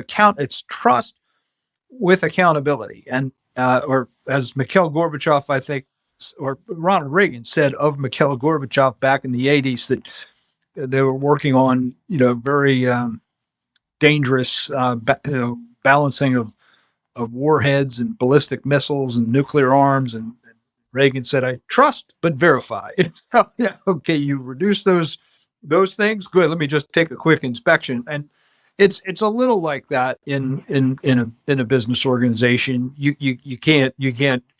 trust with accountability. And or as Mikhail Gorbachev, I think, or Ronald Reagan said of Mikhail Gorbachev back in the 80s, that they were working on very dangerous balancing of warheads and ballistic missiles and nuclear arms and Reagan said, "I trust but verify." So, yeah, okay, you reduce those things. Good. Let me just take a quick inspection. And it's a little like that in a business organization. You can't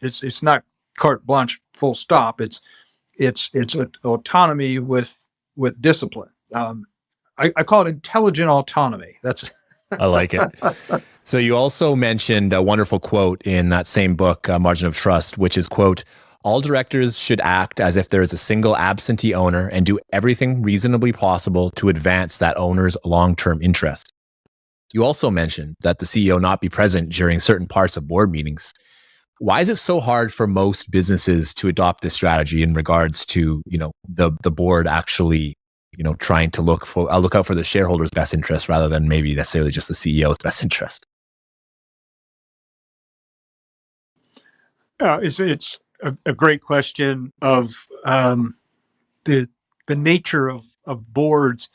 it's not carte blanche full stop. It's autonomy with discipline. I call it intelligent autonomy. That's I like it. So you also mentioned a wonderful quote in that same book, Margin of Trust, which is, quote, "All directors should act as if there is a single absentee owner and do everything reasonably possible to advance that owner's long-term interest." You also mentioned that the CEO not be present during certain parts of board meetings. Why is it so hard for most businesses to adopt this strategy in regards to, the board actually, trying to look out for the shareholders' best interest rather than maybe necessarily just the CEO's best interest? It's a great question of the nature of boards.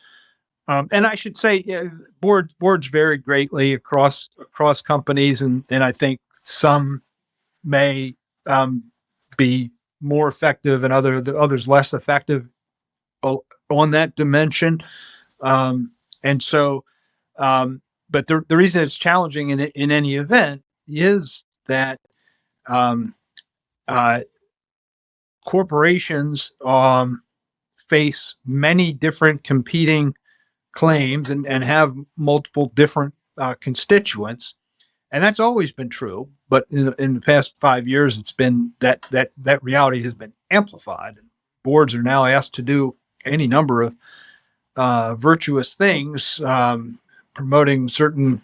And I should say, boards vary greatly across companies, and I think some may be more effective and others less effective on that dimension. And so, but the reason it's challenging in any event is that um, uh, corporations face many different competing claims and have multiple different constituents. And that's always been true. But in the past 5 years, it's been that reality has been amplified. Boards are now asked to do any number of virtuous things, promoting certain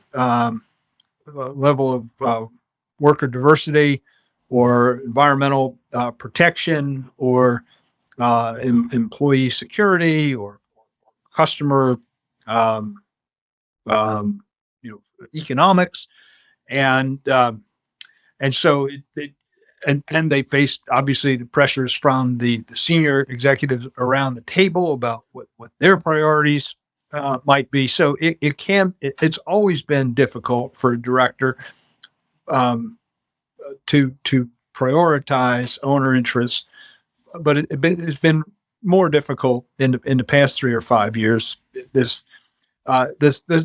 level of worker diversity or environmental protection or employee security or customer um, economics, and so and they faced obviously the pressures from the senior executives around the table about what their priorities might be. So it's always been difficult for a director um, to prioritize owner interests, but it's been more difficult in the past 3 or 5 years. The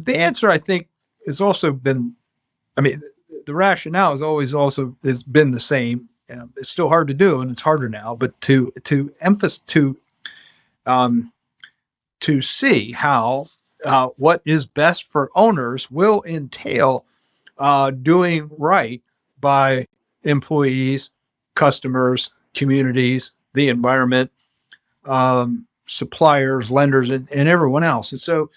answer, I think, has also been, I mean, the rationale has been the same. It's still hard to do, and it's harder now. But to see how what is best for owners will entail doing right by employees, customers, communities, the environment, suppliers, lenders, and everyone else. And so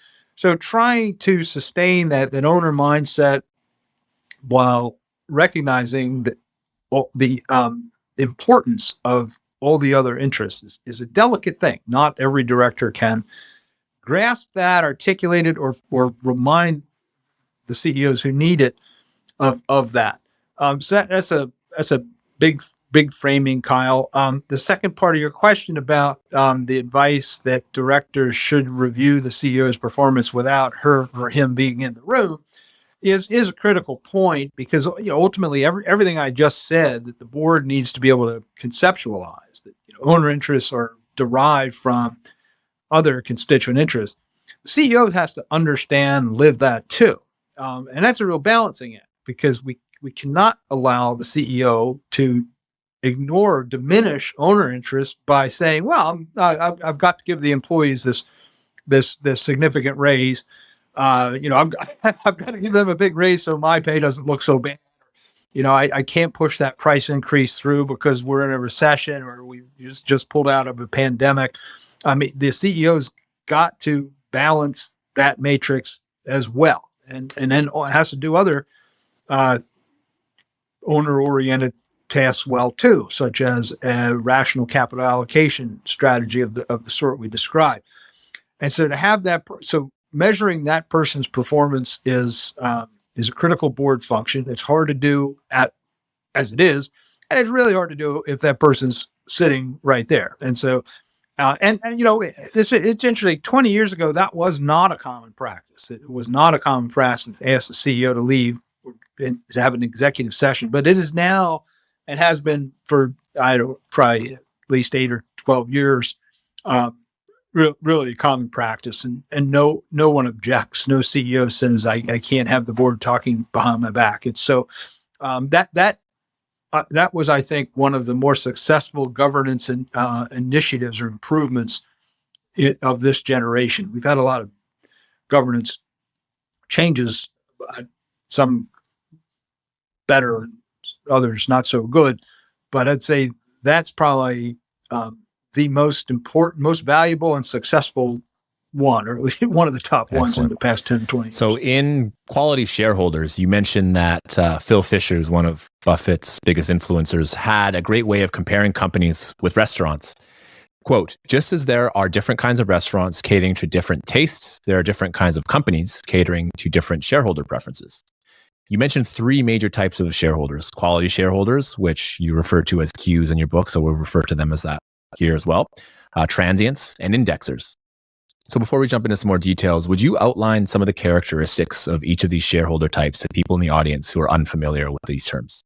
trying to sustain that owner mindset while recognizing that the importance of all the other interests is a delicate thing. Not every director can grasp that, articulate it, or remind the CEOs who need it of that. So that's a big framing, Kyle. The second part of your question about the advice that directors should review the CEO's performance without her or him being in the room is a critical point, because ultimately everything I just said that the board needs to be able to conceptualize, that owner interests are derived from other constituent interests. The CEO has to understand and live that too, and that's a real balancing act, because we cannot allow the CEO to ignore or diminish owner interest by saying, "Well, I've got to give the employees this significant raise. I've got to give them a big raise so my pay doesn't look so bad. I can't push that price increase through because we're in a recession or we just pulled out of a pandemic." I mean, the CEO's got to balance that matrix as well, and then has to do other owner-oriented tasks well too, such as a rational capital allocation strategy of the sort we described. And so to have that, so measuring that person's performance is a critical board function. It's hard to do as it is, and it's really hard to do if that person's sitting right there. And so, it's interesting. 20 years ago, that was not a common practice. It was not a common practice to ask the CEO to leave and to have an executive session. But it is now and has been for, I don't probably at least 8 or 12 years, really a common practice. And no one objects. No CEO says, I can't have the board talking behind my back. It's so that was, I think, one of the more successful governance and initiatives or improvements of this generation. We've had a lot of governance changes, some better, others not so good. But I'd say that's probably the most important, most valuable, and successful one, or at least one of the top ones in the past 10, 20 years. So in Quality Shareholders, you mentioned that Phil Fisher, who's one of Buffett's biggest influencers, had a great way of comparing companies with restaurants. Quote, just as there are different kinds of restaurants catering to different tastes, there are different kinds of companies catering to different shareholder preferences. You mentioned three major types of shareholders: quality shareholders, which you refer to as Qs in your book, so we'll refer to them as that here as well, transients, and indexers. So before we jump into some more details, would you outline some of the characteristics of each of these shareholder types to people in the audience who are unfamiliar with these terms?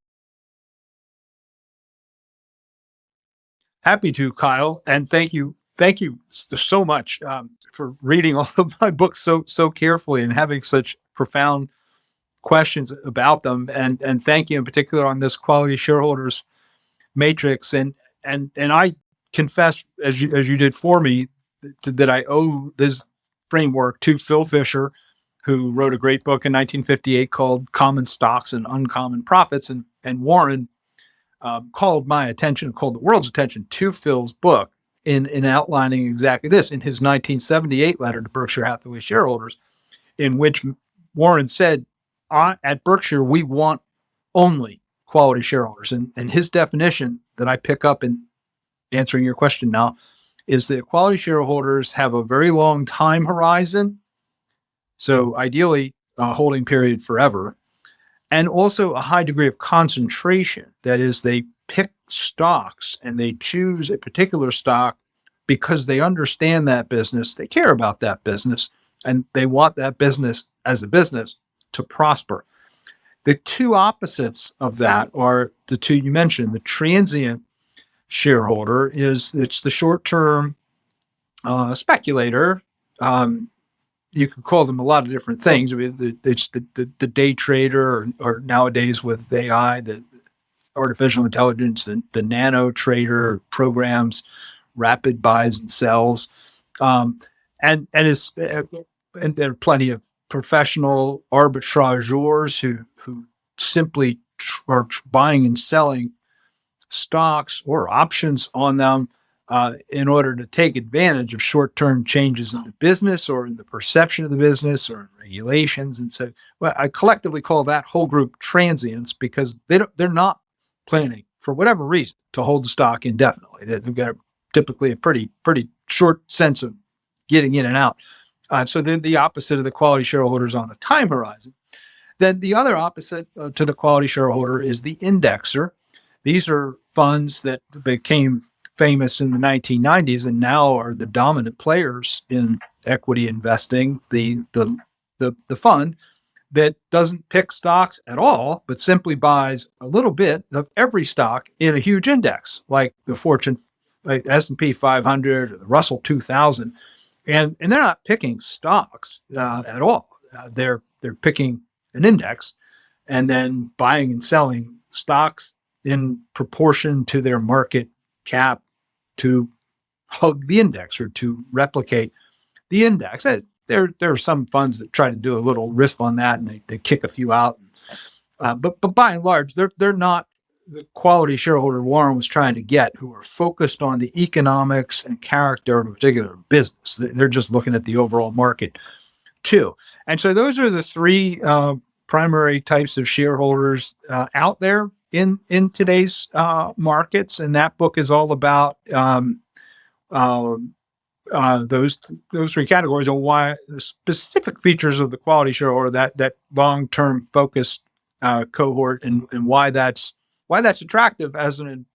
Happy to, Kyle, and thank you so much for reading all of my books so carefully and having such profound questions about them, and thank you in particular on this quality shareholders matrix. And I confess, as you did for me, that I owe this framework to Phil Fisher, who wrote a great book in 1958 called Common Stocks and Uncommon Profits, and Warren called the world's attention to Phil's book in outlining exactly this in his 1978 letter to Berkshire Hathaway shareholders, in which Warren said, at Berkshire, we want only quality shareholders. And his definition that I pick up in answering your question now is that quality shareholders have a very long time horizon. So ideally, a holding period forever, and also a high degree of concentration. That is, they pick stocks and they choose a particular stock because they understand that business, they care about that business, and they want that business as a business to prosper. The two opposites of that are the two you mentioned. The transient shareholder it's the short-term speculator. You could call them a lot of different things. I mean, it's the day trader, or nowadays with AI, the artificial intelligence, the nano trader programs, rapid buys and sells, and there are plenty of professional arbitrageurs who simply are buying and selling stocks or options on them in order to take advantage of short-term changes in the business or in the perception of the business or in regulations. And so, well, I collectively call that whole group transients, because they're not planning, for whatever reason, to hold the stock indefinitely. They've got typically a pretty short sense of getting in and out. So they're the opposite of the quality shareholders on the time horizon. Then the other opposite to the quality shareholder is the indexer. These are funds that became famous in the 1990s and now are the dominant players in equity investing. The fund that doesn't pick stocks at all, but simply buys a little bit of every stock in a huge index, like the Fortune, like S&P 500 or the Russell 2000, and they're not picking stocks at all. They're picking an index and then buying and selling stocks in proportion to their market cap to hug the index or to replicate the index. There are some funds that try to do a little risk on that, and they kick a few out. But by and large, they're not the quality shareholder Warren was trying to get, who are focused on the economics and character of a particular business. They're just looking at the overall market too. And so those are the three primary types of shareholders out there in today's markets. And that book is all about those three categories, and why the specific features of the quality shareholder, that long-term focused cohort, and why that's attractive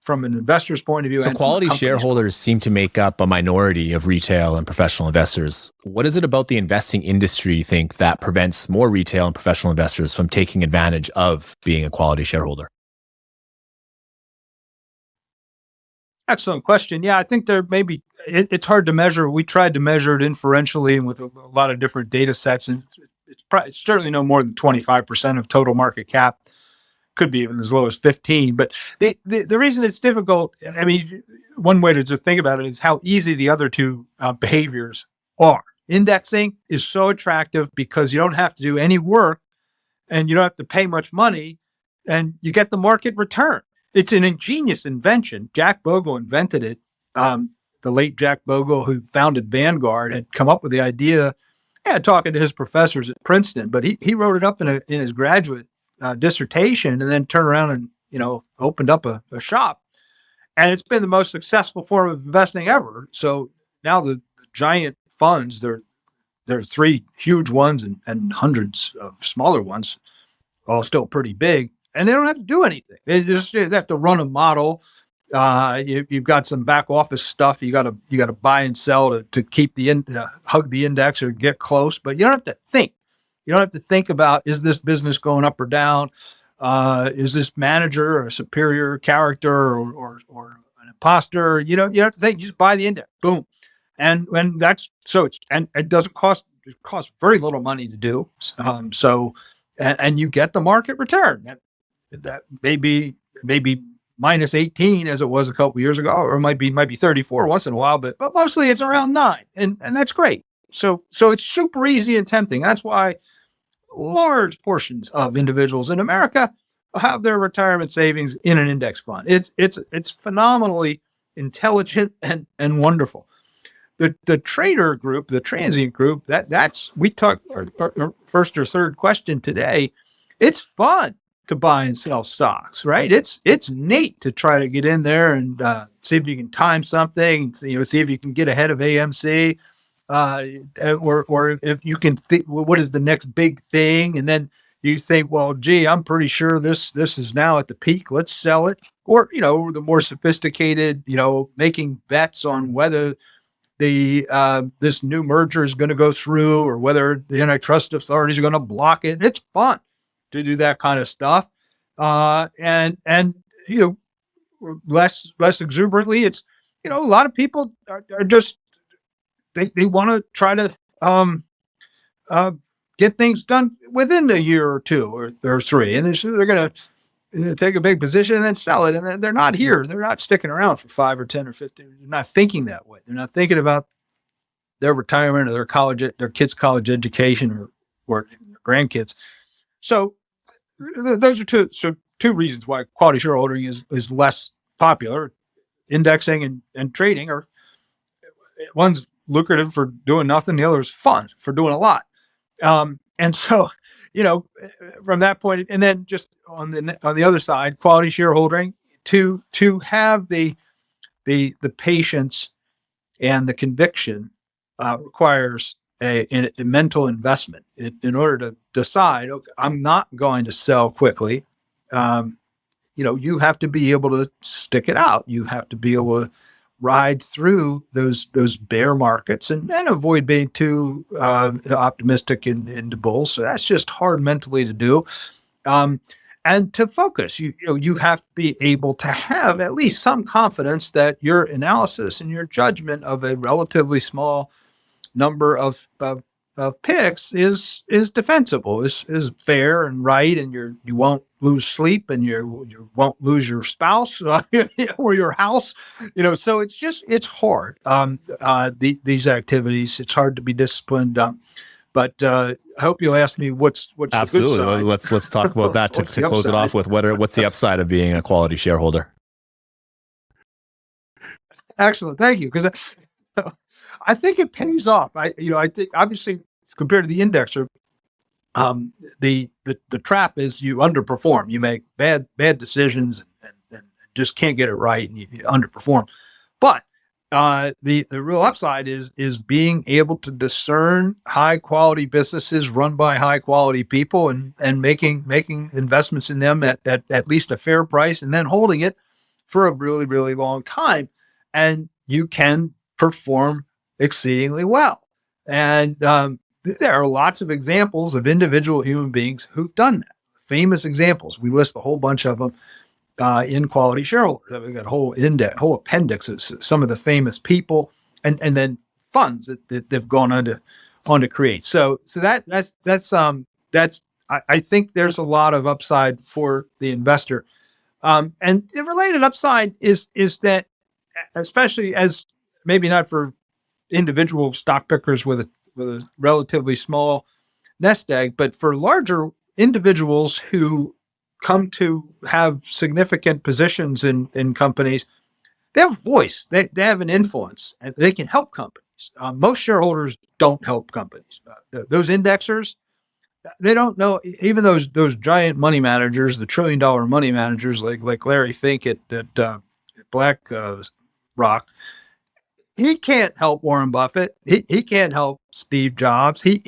from an investor's point of view. So quality shareholders seem to make up a minority of retail and professional investors. What is it about the investing industry, you think, that prevents more retail and professional investors from taking advantage of being a quality shareholder? Excellent question. Yeah, I think there maybe it's hard to measure. We tried to measure it inferentially and with a lot of different data sets, and it's certainly no more than 25% of total market cap. Could be even as low as 15. But the reason it's difficult, I mean, one way to just think about it is how easy the other two behaviors are. Indexing is so attractive because you don't have to do any work and you don't have to pay much money and you get the market return. It's an ingenious invention. Jack Bogle invented it. The late Jack Bogle, who founded Vanguard, had come up with the idea, talking to his professors at Princeton, but he wrote it up in his graduate dissertation and then turned around and, opened up a shop. And it's been the most successful form of investing ever. So now the giant funds, there are three huge ones and hundreds of smaller ones, all still pretty big, and they don't have to do anything. They have to run a model. You've got some back office stuff. You got to buy and sell to keep hug the index or get close, but you don't have to think. You don't have to think about, is this business going up or down? Is this manager a superior character or an imposter? You don't have to think. You just buy the index. Boom. And that's so and it doesn't cost. It costs very little money to do. And you get the market return. That may be minus 18 as it was a couple years ago, or it might be 34 once in a while, but mostly it's around 9, and that's great. So it's super easy and tempting. That's why large portions of individuals in America have their retirement savings in an index fund. It's phenomenally intelligent and wonderful. The trader group, the transient group, that's we talked our first or third question today. It's fun to buy and sell stocks, right? It's neat to try to get in there and see if you can time something, see if you can get ahead of AMC, or if you can think, well, what is the next big thing? And then you think, well, gee, I'm pretty sure this is now at the peak. Let's sell it. Or, the more sophisticated, making bets on whether this new merger is going to go through or whether the antitrust authorities are going to block it. It's fun to do that kind of stuff. And less exuberantly, it's, a lot of people are just, they want to try to get things done within a year or two or three. And they're going to take a big position and then sell it. And they're not here. They're not sticking around for 5 or 10 or 15. They're not thinking that way. They're not thinking about their retirement or their kids' college education or grandkids. So those are two reasons why quality shareholding is less popular. Indexing and trading are, one's lucrative for doing nothing, the other is fun for doing a lot. And so, from that point, and then just on the other side, quality shareholding, to have the patience and the conviction requires a mental investment in order to decide, okay, I'm not going to sell quickly. You have to be able to stick it out. You have to be able to ride through those bear markets and avoid being too optimistic into bulls. So that's just hard mentally to do. And to focus, you have to be able to have at least some confidence that your analysis and your judgment of a relatively small number of picks is defensible, is fair and right, and you won't lose sleep and you won't lose your spouse or your house. So it's hard. These activities, it's hard to be disciplined. But I hope you'll ask me what's absolutely the good side. Let's talk about that to close it off with. What's the upside of being a quality shareholder? Excellent, thank you. Because I think it pays off. I think obviously compared to the indexer, the trap is you underperform. You make bad decisions and just can't get it right, and you underperform. But the real upside is being able to discern high quality businesses run by high quality people and making investments in them at least a fair price, and then holding it for a really, really long time. And you can perform exceedingly well. And there are lots of examples of individual human beings who've done that. Famous examples. We list a whole bunch of them. in Quality Shareholders. We've got whole appendixes, some of the famous people, and then funds that they've gone on to create. So I think there's a lot of upside for the investor. And the related upside is that, especially as maybe not for individual stock pickers with a relatively small nest egg, but for larger individuals who come to have significant positions in companies, they have a voice, they have an influence, and they can help companies. Most shareholders don't help companies. Those indexers, they don't know. Even those giant money managers, the $1 trillion money managers like Larry Fink at Black Rock, he can't help Warren Buffett. He can't help Steve Jobs. He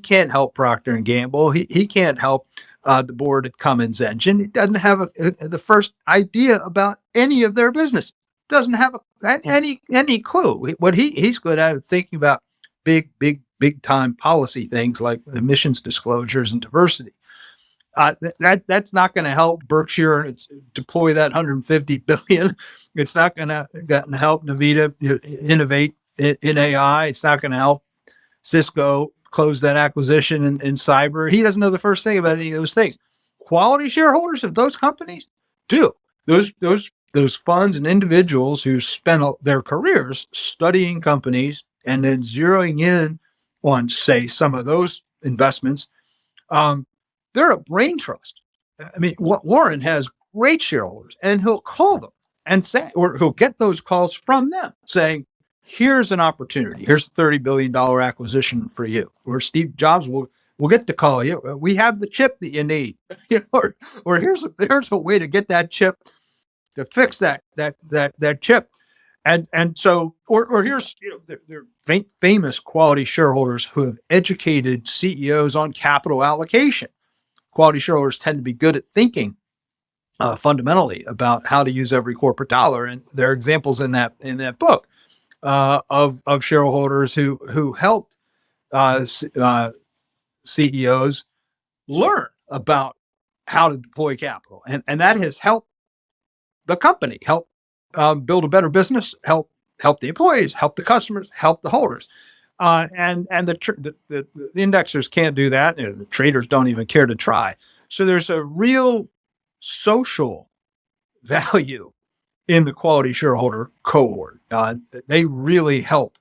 can't help Procter and Gamble. He can't help the board at Cummins Engine. He doesn't have the first idea about any of their business. Doesn't have any clue. What he's good at is thinking about big time policy things like emissions disclosures and diversity. That's not going to help Berkshire deploy that 150 billion. It's not going to help Nvidia innovate in AI. It's not going to help Cisco close that acquisition in cyber. He doesn't know the first thing about any of those things. Quality shareholders of those companies do. Those funds and individuals who spend their careers studying companies and then zeroing in on, say, some of those investments. They're a brain trust. I mean, Warren has great shareholders, and he'll call them and say, or he'll get those calls from them saying, here's an opportunity. Here's a $30 billion acquisition for you. Or Steve Jobs will get to call you. We have the chip that you need. Or here's a way to get that chip, to fix that chip. And so, or here's, they're famous quality shareholders who have educated CEOs on capital allocation. Quality shareholders tend to be good at thinking fundamentally about how to use every corporate dollar, and there are examples in that book of shareholders who helped CEOs learn about how to deploy capital, and that has helped the company, help build a better business, help the employees, help the customers, help the holders. And the indexers can't do that. The traders don't even care to try. So there's a real social value in the quality shareholder cohort. They really help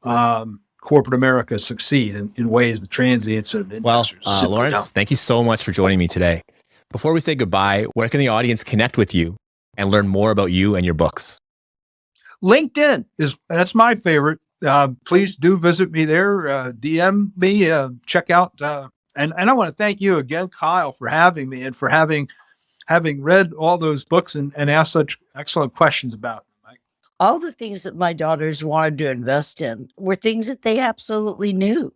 corporate America succeed in ways the transients and investors. Well, Lawrence, thank you so much for joining me today. Before we say goodbye, where can the audience connect with you and learn more about you and your books? LinkedIn that's my favorite. Please do visit me there, DM me, check out. And I want to thank you again, Kyle, for having me and for having read all those books and asked such excellent questions about them. All the things that my daughters wanted to invest in were things that they absolutely knew.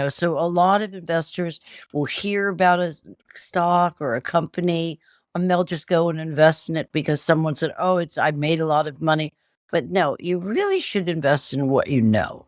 So a lot of investors will hear about a stock or a company and they'll just go and invest in it because someone said, I made a lot of money. But no, you really should invest in what you know.